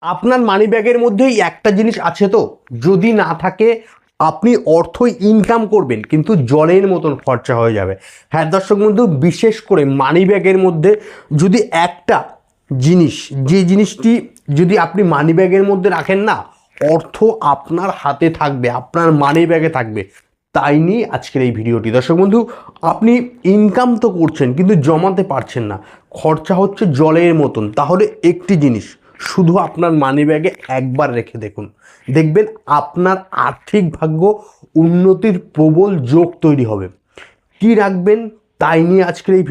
আপনার মানি ব্যাগের মধ্যেই একটা জিনিস আছে তো, যদি না থাকে আপনি অর্থ ইনকাম করবেন কিন্তু জলের মতন খরচা হয়ে যাবে। হ্যাঁ দর্শক বন্ধু, বিশেষ করে মানি ব্যাগের মধ্যে যদি একটা জিনিস, যে জিনিসটি যদি আপনি মানি ব্যাগের মধ্যে রাখেন না, অর্থ আপনার হাতে থাকবে, আপনার মানি ব্যাগে থাকবে। তাই নিয়ে আজকের এই ভিডিওটি। দর্শক বন্ধু, আপনি ইনকাম তো করছেন কিন্তু জমাতে পারছেন না, খরচা হচ্ছে জলের মতন। তাহলে একটি জিনিস শুধু আপনার মানি ব্যাগে একবার রেখে দেখুন, দেখবেন আপনার আর্থিক ভাগ্য উন্নতির প্রবল যোগ তৈরি হবে। কি রাখবেন তাই নিয়ে আজকের এই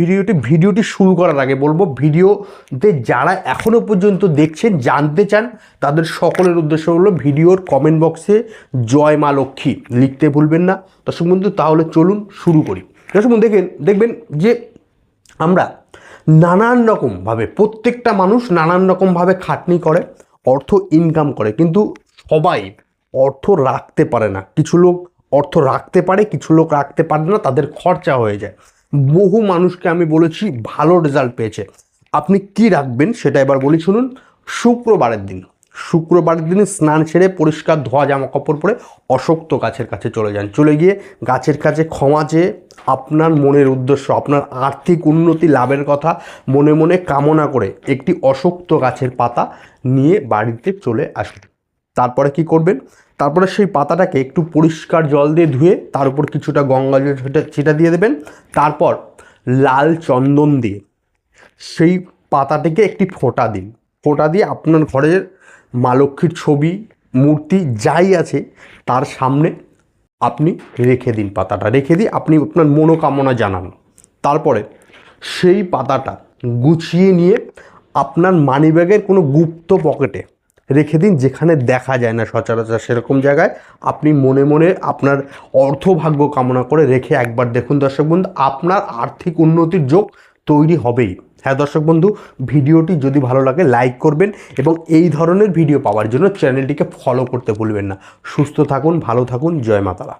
ভিডিওটি শুরু করার আগে বলবো, ভিডিওতে যারা এখনও পর্যন্ত দেখছেন, জানতে চান, তাদের সকলের উদ্দেশ্য হলো ভিডিওর কমেন্ট বক্সে জয় মা লক্ষ্মী লিখতে ভুলবেন না। দর্শক বন্ধু, তাহলে চলুন শুরু করি। দর্শক বন্ধু, দেখবেন যে আমরা নানান রকমভাবে, প্রত্যেকটা মানুষ নানান রকমভাবে খাটনি করে, অর্থ ইনকাম করে, কিন্তু সবাই অর্থ রাখতে পারে না। কিছু লোক অর্থ রাখতে পারে, কিছু লোক রাখতে পারে না, তাদের খরচা হয়ে যায়। বহু মানুষকে আমি বলেছি ভালো রেজাল্ট পেয়েছে। আপনি কি রাখবেন সেটা এবার বলি শুনুন। শুক্রবারের দিনে স্নান সেরে পরিষ্কার ধোয়া জামা কাপড় পরে অশক্ত গাছের কাছে চলে যান। চলে গিয়ে গাছের কাছে ক্ষমা চেয়ে আপনার মনের উদ্দেশ্য, আপনার আর্থিক উন্নতি লাভের কথা মনে মনে কামনা করে একটি অশক্ত গাছের পাতা নিয়ে বাড়িতে চলে আসুন। তারপরে কি করবেন? তারপরে সেই পাতাটাকে একটু পরিষ্কার জল দিয়ে ধুয়ে তার উপর কিছুটা গঙ্গা জল ছিটা দিয়ে দেবেন। তারপর লাল চন্দন দিয়ে সেই পাতাটিকে একটি ফোঁটা দিন। ফোঁটা দিয়ে আপনার ঘরের মা লক্ষ্মীর ছবি, মূর্তি যাই আছে তার সামনে আপনি রেখে দিন। পাতাটা রেখে দিয়ে আপনি আপনার মনোকামনা জানান। তারপরে সেই পাতাটা গুছিয়ে নিয়ে আপনার মানিব্যাগের কোনো গুপ্ত পকেটে রেখে দিন, যেখানে দেখা যায় না সচরাচর। সেরকম জায়গায় আপনি মনে মনে আপনার অর্থভাগ্য কামনা করে রেখে একবার দেখুন দর্শক বন্ধু, আপনার আর্থিক উন্নতির যোগ তৈরি হবেই। হ্যাঁ দর্শক বন্ধু, ভিডিওটি যদি ভালো লাগে লাইক করবেন এবং এই ধরনের ভিডিও পাওয়ার জন্য চ্যানেলটিকে ফলো করতে ভুলবেন না। সুস্থ থাকুন, ভালো থাকুন, জয় মা তারা।